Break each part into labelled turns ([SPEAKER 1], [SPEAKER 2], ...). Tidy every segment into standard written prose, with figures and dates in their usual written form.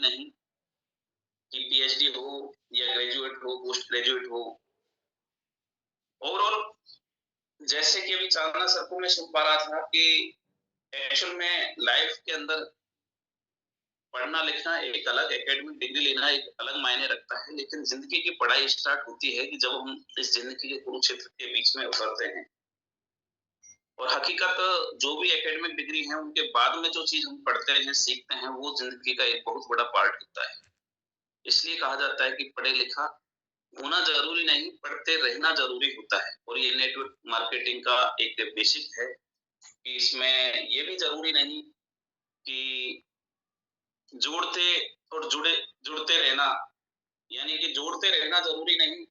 [SPEAKER 1] नहीं कि पीएचडी हो या ग्रेजुएट हो, पोस्ट ग्रेजुएट हो। ओवरऑल जैसे कि अभी चांदना सर को मैं सुन पा रहा था कि एक्चुअल में लाइफ के अंदर पढ़ना लिखना एक अलग, एकेडमिक डिग्री लेना एक अलग मायने रखता है, लेकिन जिंदगी की पढ़ाई स्टार्ट होती है कि जब हम इस जिंदगी के कुरुक्षेत्र के बीच में उतरते हैं। और हकीकत जो भी एकेडमिक डिग्री है उनके बाद में जो चीज हम पढ़ते हैं, सीखते हैं, वो जिंदगी का एक बहुत बड़ा पार्ट होता है। इसलिए कहा जाता है कि पढ़े लिखा होना जरूरी नहीं, पढ़ते रहना जरूरी होता है। और ये नेटवर्क मार्केटिंग का एक बेसिक है कि इसमें ये भी जरूरी नहीं कि जोड़ते और जुड़ते रहना, यानी कि जोड़ते रहना जरूरी नहीं,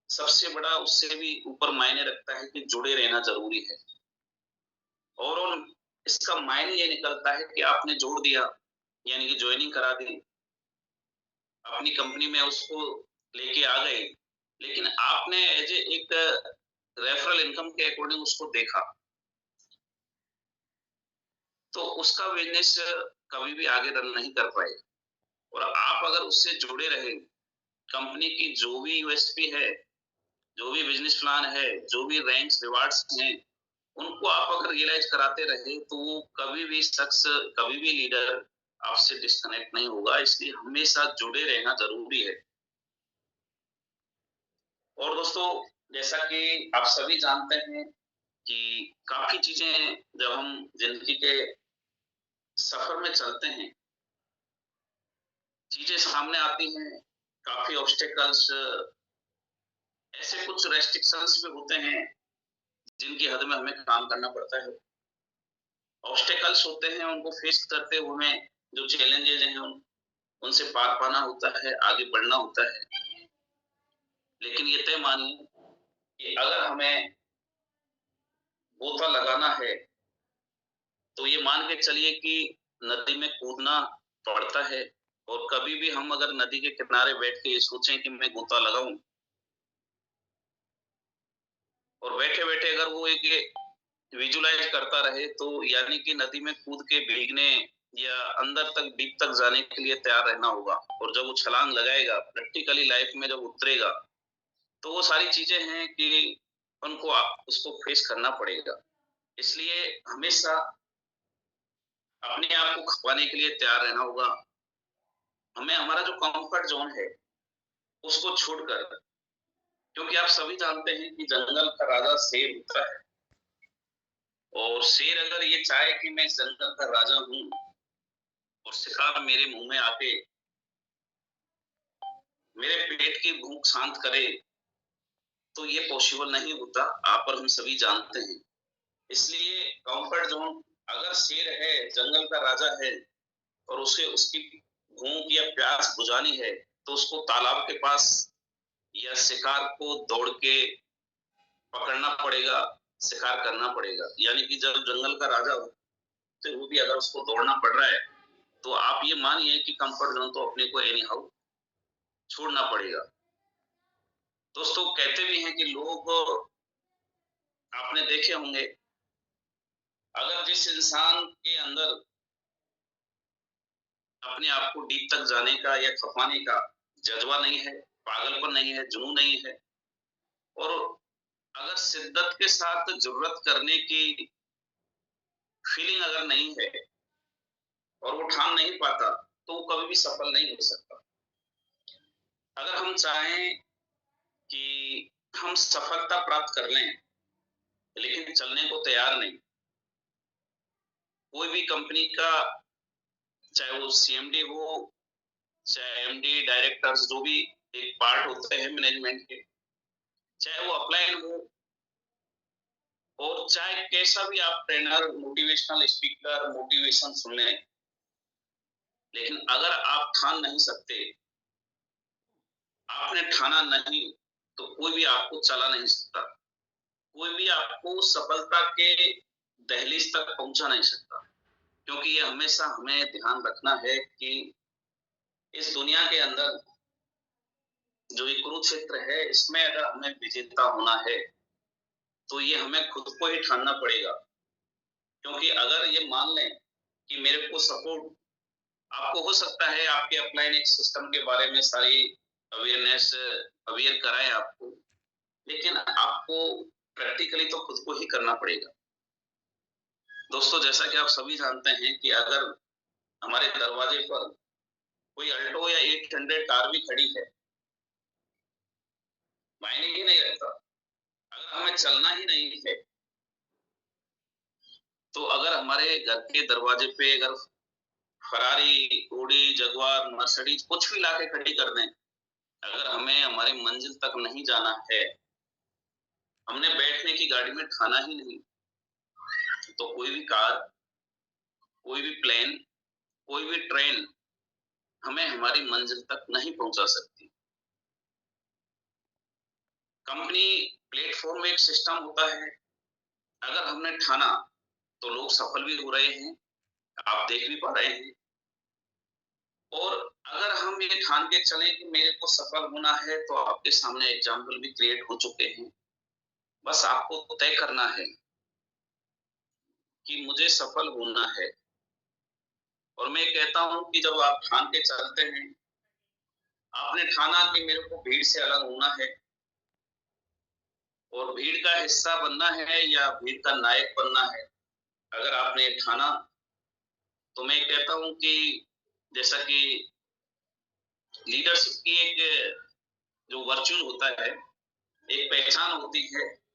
[SPEAKER 1] सबसे बड़ा उससे भी ऊपर मायने रखता है कि जुड़े रहना जरूरी है। और इसका मायने ये निकलता है कि आपने जोड़ दिया, यानी कि ज्वाइनिंग करा दी, अपनी कंपनी में उसको लेके आ गए, लेकिन आपने एज एक रेफरल इनकम के अकॉर्डिंग उसको देखा, तो उसका बिजनेस कभी भी आगे रन नहीं कर पाए। और आप अगर उससे जुड़े रहे, कंपनी की जो भी यूएसपी है, जो भी बिजनेस प्लान है, जो भी रैंक्स रिवार्ड्स हैं, उनको आप अगर रियलाइज कराते रहे, तो वो कभी भी शख्स, कभी भी लीडर आपसे डिस्कनेक्ट नहीं होगा। इसलिए हमेशा जुड़े रहना जरूरी है। और दोस्तों, जैसा कि आप सभी जानते हैं कि काफी चीजें जब हम जिंदगी के सफर में चलते हैं, चीजें सामने आती हैं, काफी ऑब्स्टेकल्स, ऐसे कुछ रेस्ट्रिक्शंस भी होते हैं जिनकी हद में हमें काम करना पड़ता है। ऑब्स्टेकल्स होते हैं, उनको फेस करते हुए हमें जो चैलेंजेस हैं उनसे पार पाना होता है, आगे बढ़ना होता है। लेकिन ये तय मानिए कि अगर हमें गोता लगाना है, तो ये मान के चलिए कि नदी में कूदना पड़ता है। और कभी भी हम अगर नदी के किनारे बैठ के ये सोचें कि मैं गोता लगाऊं, और बैठे बैठे अगर वो एक विजुलाइज करता रहे, तो यानी कि नदी में कूद के भीगने या अंदर तक डीप तक जाने के लिए तैयार रहना होगा। और जब वो छलांग लगाएगा, प्रैक्टिकली लाइफ में जब उतरेगा, तो वो सारी चीजें हैं कि उनको उसको फेस करना पड़ेगा। इसलिए हमेशा अपने आप को खपाने के लिए तैयार रहना होगा। हमें हमारा जो कंफर्ट जोन है उसको छोड़कर, क्योंकि आप सभी जानते हैं कि जंगल का राजा शेर होता है। और शेर अगर ये चाहे कि मैं जंगल का राजा हूं और शिकार मेरे मुंह में आके मेरे पेट की भूख शांत करे, तो ये पॉसिबल नहीं होता, आप और हम सभी जानते हैं। इसलिए कंफर्ट जोन, अगर शेर है, जंगल का राजा है, और उसे उसकी भूख या प्यास बुझानी है, तो उसको तालाब के पास या शिकार को दौड़ के पकड़ना पड़ेगा, शिकार करना पड़ेगा। यानी कि जब जंगल का राजा हो, तो वो भी अगर उसको दौड़ना पड़ रहा है, तो आप ये मानिए कि कंफर्ट जोन तो अपने को एनी हाउ छोड़ना पड़ेगा। दोस्तों, कहते भी हैं कि लोग, आपने देखे होंगे, अगर जिस इंसान के अंदर अपने आप को डीप तक जाने का या खपाने का जज्बा नहीं है, पागलपन नहीं है, जुनून नहीं है, और अगर शिद्दत के साथ जरूरत करने की फीलिंग अगर नहीं है, और वो ठान नहीं पाता, तो वो कभी भी सफल नहीं हो सकता। अगर हम चाहें कि हम सफलता प्राप्त कर लें, लेकिन चलने को तैयार नहीं, कोई भी कंपनी का, चाहे वो सीएमडी हो, चाहे एमडी, डायरेक्टर्स, जो भी एक पार्ट होते हैं मैनेजमेंट के, चाहे वो अपलाइन हो, और चाहे कैसा भी आप ट्रेनर, मोटिवेशनल स्पीकर, मोटिवेशन सुन लें, लेकिन अगर आप ठान नहीं सकते, आपने ठाना नहीं, तो कोई भी आपको चला नहीं सकता, कोई भी आपको सफलता के दहलीज तक पहुंचा नहीं सकता। क्योंकि ये हमेशा हमें ध्यान रखना है कि इस दुनिया के अंदर जो ये कुरुक्षेत्र है, इसमें अगर हमें विजेता होना है, तो ये हमें खुद को ही ठानना पड़ेगा। क्योंकि अगर ये मान लें कि मेरे को सपोर्ट आपको हो सकता है आपके अपलाइन एक सिस्टम के बारे में सारी अवेयर कराएँ आपको, लेकिन आपको प्रैक्टिकली तो खुद को ही करना पड़ेगा। दोस्तों, जैसा कि आप सभी जानते हैं कि अगर हमारे दरवाजे पर कोई अल्टो या 800 कार भी खड़ी है, मायने ही नहीं रखता। अगर हमें चलना ही नहीं है, तो अगर हमारे घर के दरवाजे पे अगर फरारी, ऑडी, जगुआर, मर्सिडीज कुछ भी लाके खड़ी कर दें, अगर हमें हमारी मंजिल तक नहीं जाना है, हमने बैठने की गाड़ी में खाना ही नहीं, तो कोई भी कार, कोई भी प्लेन, कोई भी ट्रेन हमें हमारी मंजिल तक नहीं पहुंचा सकती। कंपनी प्लेटफॉर्म में एक सिस्टम होता है, अगर हमने ठाना तो लोग सफल भी हो रहे हैं, आप देख भी पा रहे हैं। और अगर हम ये ठान के चलें कि मेरे को सफल होना है, तो आपके सामने एग्जाम्पल भी क्रिएट हो चुके हैं। बस आपको तय करना है कि मुझे सफल होना है। और मैं कहता हूं कि जब आप ठान के चलते हैं, आपने ठाना कि मेरे को भीड़ से अलग होना है और भीड़ का हिस्सा बनना है या भीड़ का नायक बनना है, अगर आपने ठाना, तो मैं कहता हूं कि जैसा कि लीडरशिप की एक जो वर्च्यू होता है, एक पहचान होती है